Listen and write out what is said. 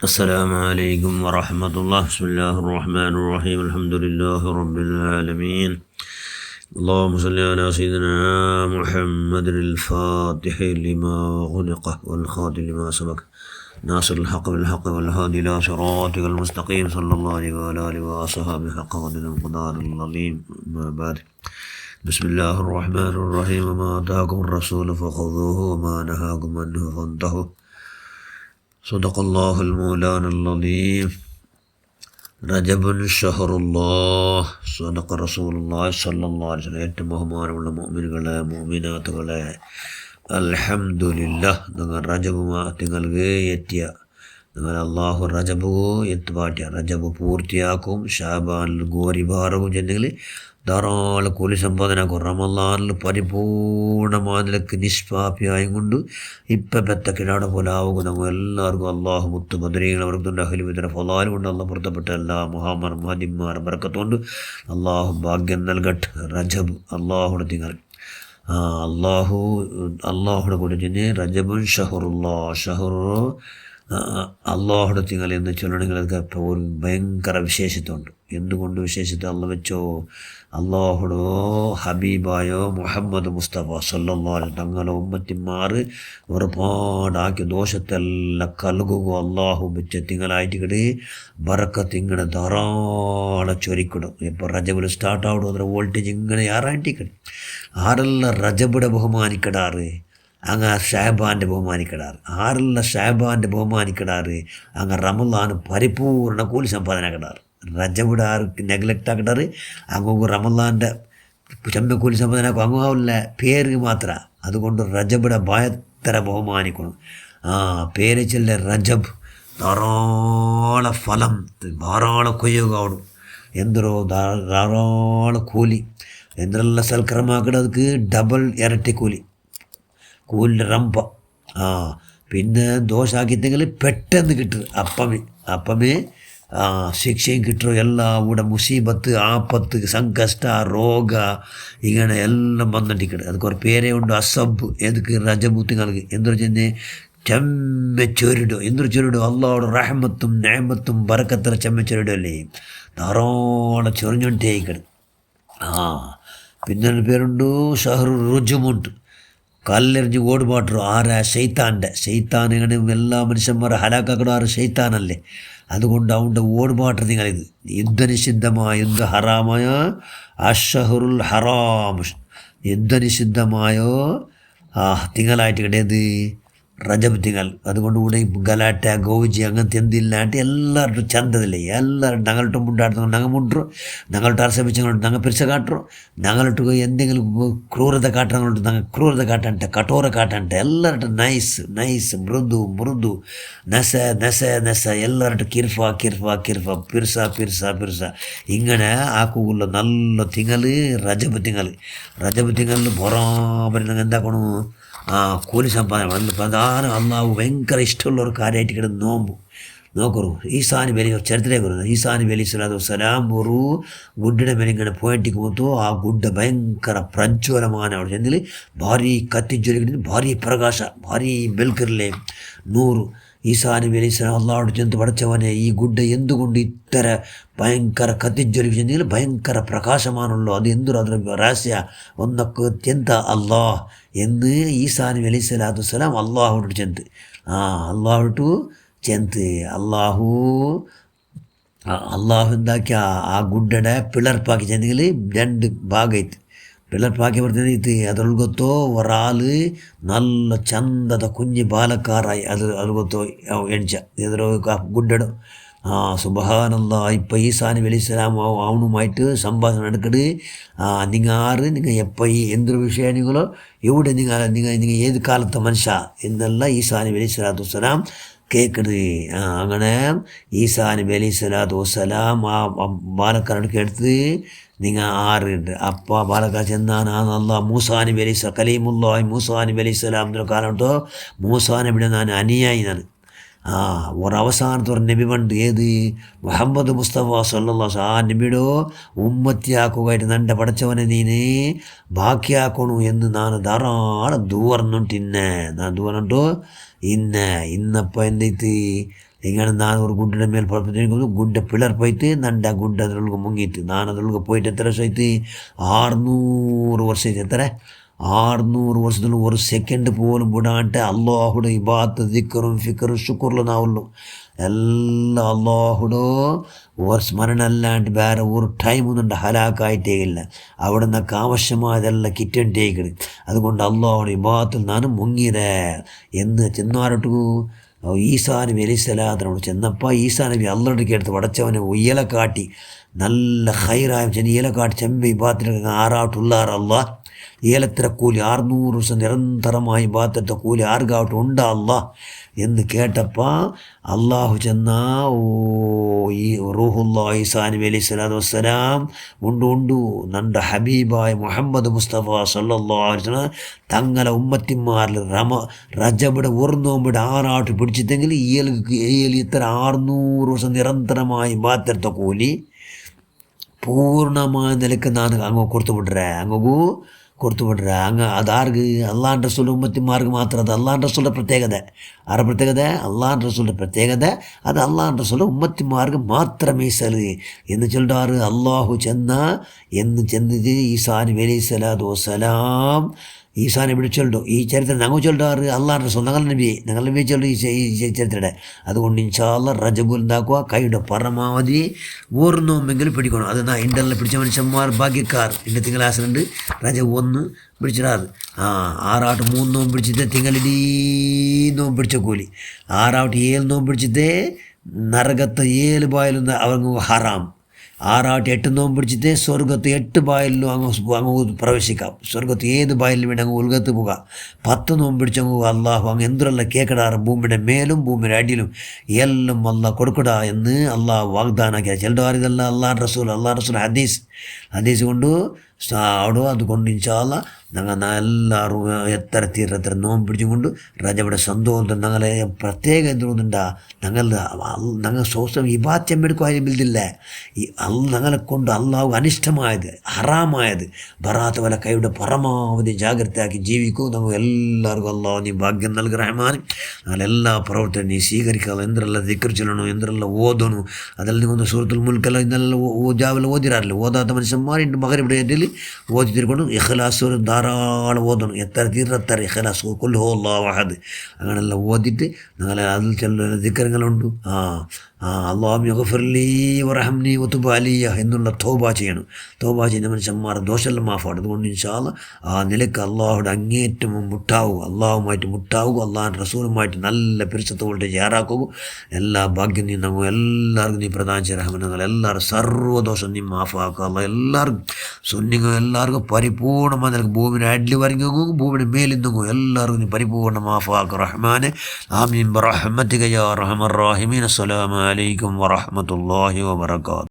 السلام عليكم ورحمة الله. بسم الله الرحمن الرحيم. الحمد لله رب العالمين. اللهم صل على سيدنا محمد الفاتح لما غلق والخاتم لما سبق ناصر الحق بالحق والهادي إلى صراطك المستقيم صلى الله عليه وعلى آله وصحبه حق قدر القدر العظيم. ما بعد. بسم الله الرحمن الرحيم. وما آتاكم الرسول فخذوه وما نهاكم عنه فانتهوا. صدق الله المولانا العظيم. رجب شهر الله. صدق رسول الله صلى الله عليه وسلم. ഏറ്റവും ബഹുമാനമുള്ള മുഅ്മിനുകളെ മുഅ്മിനാത്തുകളെ, അൽഹംദുലില്ലാ, നിങ്ങൾ റജബ് നിങ്ങൾക്ക് എത്തിയ നിങ്ങൾ അള്ളാഹു റജബ് എത്തുപാട്ടിയ റജബ് പൂർത്തിയാക്കും. ഷാബാനിൽ ഗോരിഭാറവും ചെന്നെങ്കിൽ ധാരാളം കൂലി സമ്പാദനമാക്കും. റമളാനിൽ പരിപൂർണമായ നിലക്ക് നിഷ്പാപ്യായും കൊണ്ട് ഇപ്പം പെത്തക്കിടാടെ പോലെ ആവുക. നമ്മൾ എല്ലാവർക്കും അള്ളാഹു മുത്ത് ബദരീകൾ അവർക്കുണ്ട് അഹ്ലുബൈത്തിന്റെ ഫളാൽ കൊണ്ട് അള്ളാഹ് പുറത്തപ്പെട്ട എല്ലാ മുഹാമർ മഹാദിമാർ ബറക്കത്തുകൊണ്ട് അള്ളാഹു ഭാഗ്യം നൽകട്ടെ. റജബ് അള്ളാഹുടെ തിങ്കൾ, അള്ളാഹുടെ കൂടെ ചെന്ന് റജബുൻ ഷഹറുല്ലാ, ഷഹറു അള്ളാഹുടെ തിങ്കൾ എന്ന് ചൊല്ലണമെങ്കിൽ അതൊക്കെ ഒരു ഭയങ്കര വിശേഷത്വമുണ്ട്. എന്തുകൊണ്ട് വിശേഷത്തെ അള്ള വെച്ചോ? അള്ളാഹുടോ ഹബീബായോ മുഹമ്മദ് മുസ്തഫ സല്ലല്ലാഹു അലൈഹി തങ്ങളെ ഉമ്മത്തിമാർ ഒരുപാടാക്കിയ ദോഷത്തെല്ലാം കലുകുക അള്ളാഹു വെച്ച തിങ്കളായിട്ട് ബറക്കത്ത് ഇങ്ങനെ ധാരാളം ചൊരിക്കിടും. ഇപ്പോൾ റജബിൽ സ്റ്റാർട്ടാവിടും. അതിൻ്റെ വോൾട്ടേജ് ഇങ്ങനെ ആറാണ്ടിക്കടും. ആരെല്ലാം റജബിടെ ബഹുമാനിക്കടാറ് അങ്ങ് ഷാബാൻ്റെ ബഹുമാനിക്കടാറ്. ആരെല്ലാം ഷാബാൻ്റെ ബഹുമാനിക്കടാറ് അങ്ങ് റമളാൻ പരിപൂർണ കൂലി സമ്പാദന കടാറ്. റജബിടെ ആർക്ക് നെഗ്ലക്റ്റ് ആക്കടാറ് അങ്ങ് റമളാൻ്റെ ചെമ്പക്കൂലി സമ്പാദനാക്കും. അങ്ങുള്ള പേര് മാത്ര. അതുകൊണ്ട് റജബിടെ ഭയത്തര ബഹുമാനിക്കണം. പേര് ചെല്ല റജബ് ധാരാളം ഫലം ധാരാളം കൊയ്യുകയാവണം. എന്തോ ധാരാളം കൂലി എന്തെല്ലാം സൽക്കരമാക്കട ಅದಕ್ಕೆ ഡബിൾ ഇരട്ടി കൂലിൻ്റെ റമ്പ. പിന്നെ ദോശ ആക്കിത്തെങ്കിൽ പെട്ടെന്ന് കിട്ടും. അപ്പമേ ശിക്ഷയും കിട്ടും. എല്ലാം ഇവിടെ മുസീബത്ത് ആപത്ത് സംകഷ്ട രോഗ ഇങ്ങനെ എല്ലാം വന്നിട്ടിക്കട്. ಅದಕ್ಕೆ ഒരു പേരേ ഉണ്ട് അസബ്. എതുക്ക് റജബൂത്തുങ്ങൾക്ക് എന്തൊരു ചെന്ന് ചെമ്മച്ചൊരിടും. എന്തൊരു ചൊരിടും അള്ളാഹുടെ റഹ്മത്തും നഅമത്തും ബറക്കത്തര ചെമ്മച്ചൊരിടുമല്ലേ ധാരാളം ചൊറിഞ്ഞോണ്ടേക്കട്. പിന്നെ പേരുണ്ട് ഷഹ്റു റുജുമുണ്ട്. കല്ലെറിഞ്ഞ് ഓടുപാട്ടു ആരാ? ശൈത്താൻ ഇങ്ങനെ എല്ലാ മനുഷ്യന്മാരെ ഹലാക്കാക്കട ആറ് ശൈത്താനല്ലേ. അതുകൊണ്ട് അവൻ്റെ ഓടുപാട്ട് നിങ്ങളിത് യുദ്ധനിഷിദ്ധമായ യുദ്ധ ഹറാമായ അഷഹറുൽ ഹറാം യുദ്ധനിഷിദ്ധമായോ തിങ്കളായിട്ട് കിടയത് റജബ് തിങ്കൾ. അതുകൊണ്ട് കൂടെ ഗലാട്ട ഗൗജി അങ്ങനത്തെ എന്തില്ലാണ്ട് എല്ലാവരും ചന്തതില്ലേ. എല്ലാവരും ഞങ്ങളിട്ട് മുണ്ടാടുന്നു. ഞങ്ങൾ മുണ്ടു ഞങ്ങളിട്ട് അർശപിച്ചങ്ങോട്ട് ഞങ്ങൾ പിരിച്ച കാട്ടുറോ. ഞങ്ങളിട്ട് എന്തെങ്കിലും ക്രൂരത കാട്ടങ്ങോട്ട് ഞങ്ങൾ ക്രൂരത കാട്ടಂತೆ കഠോര കാട്ടಂತೆ. എല്ലാവരും നൈസ് മൃദു നെസ എല്ലാവരും കിർഫ പിർസ ഇങ്ങനെ ആക്കുള്ള നല്ല തിങ്കൾ റജബ് തിങ്കളിൽ ബറാബരി ഞങ്ങൾ എന്താക്കണു കൂലി സമ്പാദന വന്ന് പ്രധാന അള്ളാഹു ഭയങ്കര ഇഷ്ടമുള്ള ഒരു കാര്യമായിട്ട് കിടന്ന് നോക്കൂ. ഈസാ നബി അലി ചരിത്രത്തിലേക്ക് വരുന്നത്. ഈസാ നബി അലൈഹി സ്വലാത്തു വസ്സലാം ഒരു ಗುಡ್ಡದ ಮೇಲೆ ಇങ്ങനെ പോയിട്ടിക്ക് പോത്തു. ആ ಗುಡ್ಡ ഭയങ്കര ಪ್ರಜ್ವಲமான അവിടെ ചെന്നിൽ ಭಾರಿ ಕತ್ತಿಜ್ವಲಿಗಿದ್ದು ಭಾರಿ ಪ್ರಕಾಶ ಭಾರಿ ಬೆಲ್ಕಿರಲೇ ನೂರು. ഈസാ നബി അലൈഹി സ്വലാം അള്ളാഹുടെ ചെന്ന് പഠിച്ചവനെ ഈ ഗുഡ എന്തുകൊണ്ട് ഇത്തര ഭയങ്കര കത്തിജ്വലിക്ക് ചെന്നെങ്കിൽ ഭയങ്കര പ്രകാശമാണല്ലോ. അത് എന്തൊരു ಅದರ ರಹಸ್ಯ ഒന്നൊക്കെ ಎಂತ അള്ളാഹ് എന്ന് ഈസാ നബി അലൈഹി സ്വലാത്തു വസ്സലാം അള്ളാഹുടെ ചെന്ന് അള്ളാഹുട്ടു ചെന്ന് അള്ളാഹു എന്താക്കിയ ആ ಗುಡ್ಡಡೆ പിളർപ്പാക്കി ചെന്നെങ്കിൽ രണ്ട് ഭാഗമായിട്ട് പിളർപ്പാക്കി ಬರ್ತಿದ್ದು. ಅದ್ರಲ್ಲಿ ಗೊತ್ತೋ ಒರಾಲು നല്ല ಚಂದದ ಕುಂಜಿ ಬಾಲಕಾರಾಯಿ ಅದು ಗೊತ್ತೋ ಎಣ್ಚ ಎದುರು ಗುಡ್ಡಡು. സുബ്ഹാനല്ലാ. ഇപ്പം ഈസാ നബി അലൈഹി സ്വലാം അവനുമായിട്ട് സംഭാഷണം നടക്കട്. നിങ്ങൾ എപ്പോൾ എന്തൊരു വിഷയങ്ങളോ എവിടെ നിങ്ങൾ ഏത് കാലത്തെ മനുഷ്യ എന്നെല്ലാം ഈസാ നബി അലൈഹി സ്വലാത്തു വസ്സലാം കേൾക്കട്. അങ്ങനെ ഈസാ നബി അലൈഹി സ്വലാത്തു വസ്സലാം ആ ബാലക്കാരോട് കേട്ടത് നിങ്ങൾ ആറുണ്ട്. അപ്പോൾ ബാലക്കാർ ചെന്നാണ് അല്ലാഹ് മൂസാ നബി അലൈഹി സ്വലാം കലീമുല്ലാഹി മൂസാ നബി അലൈഹി സ്വലാം എന്നൊരു കാലം കേട്ടോ. മൂസാ നബിയുടെ ഞാൻ അനുയായി എന്നാണ്. ഒരവസാനത്തെ ഒരു നബി പണ്ട് ഏത് മുഹമ്മദ് മുസ്തഫ സല്ലല്ലാഹു അലൈഹി വസല്ലം. ആ നബിയുടെ ഉമ്മത്തിയാക്കുകയായിട്ട് നൻ്റെ പടച്ചവനെ നീന് ബാക്കിയാക്കണു എന്ന് ನಾನು ಧಾರಾಳ ದೂರನ್ನುಂಟು. ನಾನು ದೂರನ್ನುಂಟು ಇನ್ನಪ್ಪ ಎಂದೈತಿ ಹಿಂಗೆ ನಾನು ಅವ್ರ ಗುಡ್ಡದ ಮೇಲೆ ಪಡ್ಕೊಂಡು ಗುಡ್ಡ ಪಿಲ್ಲರ್ ಪೋಯ್ತು ನಂಡ ಗುಡ್ಡ ಅದ್ರೊಳಗೆ ಮುಗೀತು. ನಾನು ಅದ್ರೊಳಗೆ ಪೋಯ್ತು ಎತ್ತರ ಐತಿ 600 ವರ್ಷ ಐತೆ ಎತ್ತರ. 600 ವರ್ಷದಲ್ಲಿ ஒரு సెకండ్ పోലും బుడా అంటే అల్లాహుడు ఇబాదత్ దిక్రు ఫిక్రు శుక్రులు నావుళ్ళు ಎಲ್ಲ അള്ളാഹുടോ ഓർ സ്മരണ അല്ലാണ്ട് വേറെ ഒരു ടൈം ഒന്നും ഹലാക്കായിട്ടേ ഇല്ല. അവിടെ നിന്നൊക്കെ ആവശ്യമായതെല്ലാം കിട്ടേണ്ടേക്കണ്. അതുകൊണ്ട് അള്ളാഹുടെ ഇബാദത്തിൽ ನಾನು മുങ്ങിയതേ എന്ന് ചെന്നാരട്ടു ഈസാ നബി അലൈഹിസ്സലാത്തിനോട് ചെന്നപ്പോൾ ഈസാ നബി അള്ളാഹുടെ അടുത്ത് പടച്ചവനെ ഉയ്യല കാട്ടി നല്ല ഹൈറായ ഇയല കാട്ടി ചെമ്പ ഇബാദത്തിനൊക്കെ ആറാട്ടുള്ളാർ അള്ളാഹ് ഏലത്തിര കൂലി 600 ദിവസം നിരന്തരമായി ഇബാദത്തെ കൂലി ആർക്കാവട്ടെ ഉണ്ടാ അള്ളാഹ് എന്ന് കേട്ടപ്പോൾ അള്ളാഹു ചെന്നാ ഈ റൂഹുല്ലാഹി ഈസാ നബി അലൈഹി സ്വലാത്തു വസ്സലാം ഉണ്ട് നണ്ട ഹബീബായ മുഹമ്മദ് മുസ്തഫ സല്ലല്ലാഹു അലൈഹി വസല്ലം തങ്ങളെ ഉമ്മത്തിമാരിൽ റജബിടെ ഒരു നോമ്പിടെ 6 ആട്ട് പിടിച്ചിട്ടെങ്കിൽ ഇത്ര 600 ദിവസം നിരന്തരമായി ഇബാദത്തെ കൂലി പൂർണ്ണമായ നിലക്ക് ನಾನು അങ്ങ് കൊടുത്തുಬಿಟ್ರೆ ಹಂಗೆ ಅದಾರ್ಗೆ ಅಲ್ಲಾಹ್ ರಸೂಲ್ ಉಮ್ಮತ್ತಿಮಾರ್ಗೆ ಮಾತ್ರ ಅದು ಅಲ್ಲಾಹ್ ರಸೂಲ್ರ ಪ್ರತ್ಯೇಕತೆ. ಆರ ಪ್ರತ್ಯೇಕತೆ ಅಲ್ಲಾಹ್ ರಸೂಲ್ರ ಪ್ರತ್യേകത. അത് അള്ളാഹ് റസൂൽ ഉമ്മത്തിമാർക്ക് മാത്രം മീസല് എന്ന് ചൊല്ലാറ്. അള്ളാഹു ചെന്നത് ഈസാ നബി അലൈഹി സ്വലാത്തു വസ്സലാം ഈസാ നബിയുടെ ചൊല്ലു ഈ ചരിത്രം ഞങ്ങൾ ചൊല്ലാറ് അള്ളാഹ് റസൂൽ ഞങ്ങൾ നബി ചൊല്ലു ഈ ചരിത്രയുടെ. അതുകൊണ്ട് ഇൻഷാ അല്ലാഹ് റജബുൽ എന്താക്കുക കൈയുടെ പരമാവധി ഒരു നോമ്പെങ്കിലും പിടിക്കണം. അത് ഇന്റർനെറ്റ് പിടിച്ച മനുഷ്യന്മാർ ഭാഗ്യക്കാർ. ഇൻ്റെ തിങ്കളാസിലുണ്ട് റജബ് 1 പിടിച്ചിടാറ്. 6 ആട്ട് 3 നോമ്പ് പിടിച്ചിട്ട് തിങ്കളിടീ നോമ്പ് പിടിച്ച കൂലി. 6 ആട്ട് 7 നോമ്പ് പിടിച്ചിട്ട് നരകത്ത് 7 ബായിലൊന്ന് അവർക്ക് ഹറാം. 6 ആട്ട് 8 നോമ്പ് പിടിച്ചിട്ട് സ്വർഗത്ത് 8 ബായിലും അങ്ങ് പ്രവേശിക്കാം. സ്വർഗത്ത് ഏത് ബായിലും വേണ്ടി അങ്ങ് ഉൽഗത്ത് പോകാം. 10 നോമ്പ് പിടിച്ചങ്ങ് അള്ളാഹു അങ്ങ് എന്തെല്ലാം കേൾക്കടാറ്. ഭൂമിയുടെ മേലും ഭൂമിയുടെ അടിയിലും എല്ലാം അള്ളാഹ് കൊടുക്കടാ എന്ന് അള്ളാഹ് വാഗ്ദാനാക്കിയ ചിലർ ഇതെല്ലാം അള്ളാഹ് റസൂൽ ഹദീസ് കൊണ്ട് അവിടെ. അതുകൊണ്ട് ഇൻഷാ അല്ലാഹ് ഞങ്ങളെല്ലാവരും എത്ര തീരത്ര നോമ്പ് പിടിച്ചുകൊണ്ട് റജബിടെ സന്തോഷം ഞങ്ങളെ പ്രത്യേക എന്തുകൊണ്ടുണ്ടാ ഞങ്ങൾ സ്വസ്ഥം ഇബാദത്ത് എടുക്കുവാനില്ല. ഈ ഞങ്ങളെ കൊണ്ട് അള്ളാഹു അനിഷ്ടമായത് ഹറാമായത് ബറാത്ത വല കൈയുടെ പരമാവധി ജാഗ്രതയാക്കി ജീവിക്കൂ. ഞങ്ങൾ എല്ലാവർക്കും അള്ളാഹു നീ ഭാഗ്യം നൽകി റഹ്മാൻ. ഞങ്ങളെല്ലാ പ്രവർത്തനം നീ സ്വീകരിക്കുക. എന്തെല്ലാം ദിക്ർ ചൊല്ലണോ എന്തെല്ലാം ഓതണു അതെല്ലാം നിങ്ങൾ സൂറത്തുൽ മുൽക്കെല്ലാം ഇന്നെല്ലാം ജാവൽ ഓതിരാറില്ല. ഓതാത്ത മനുഷ്യന്മാർ ഇണ്ട് മഗ്‌രിബിടെ ഇടയിൽ ഓതി തിരിക്കൊണ്ട് ഇഖ്ലാസ് ധാരാളം ഓതണം. എത്ര തീർത്തത്ര ഇഖ്ലാസ് ഖുൽ ഹു അല്ലാഹു അഹദ് അങ്ങനെല്ലാം ഓതിയിട്ട് ഞങ്ങളെ അതിൽ ചില ദിക്റുകളുണ്ട്. അല്ലാഹുമ്മ യഗ്ഫിർ ലീ വറഹംനി വതുബ് അലയ്യ എന്നുള്ള തൗബ ചെയ്യണം. തൗബ ചെയ്യുന്ന മനുഷ്യന്മാരുടെ ദോഷമെല്ലാം മാഫാണ്. അതുകൊണ്ട് ഇൻഷാ അല്ലാഹ് ആ നിലക്ക് അള്ളാഹുടെ അങ്ങേറ്റം മുട്ടാവുക, അള്ളാഹുമായിട്ട് മുട്ടാവുക, അള്ളാഹുൻ്റെ റസൂലുമായിട്ട് നല്ല പരിശുദ്ധമായിട്ട് തയ്യാറാക്കുക. എല്ലാ ഭാഗ്യം നീ നമ്മൾ എല്ലാവർക്കും നീ പ്രദാനം ചെയ്യ റഹ്മാൻ. ഞങ്ങൾ എല്ലാവരും സർവ്വദോഷം നീ മാഫാക്കുക. അള്ളാഹ് എല്ലാവർക്കും സുന്നികൾ എല്ലാവർക്കും പരിപൂർണ്ണമായി നിനക്ക് ഭൂമിയുടെ അടിയിൽ വരങ്ങും ഭൂമിയുടെ മേലിന്നും എല്ലാവർക്കും നീ പരിപൂർണ്ണ മാഫാക്കുക റഹ്മാനെ. ആമീൻ ബിറഹ്മതിക യാ അർഹമർ റഹീമീൻ. അസ്സലാമു അലൈക്കും വറഹ്മത്തുള്ളാഹി വബറകാതുഹു.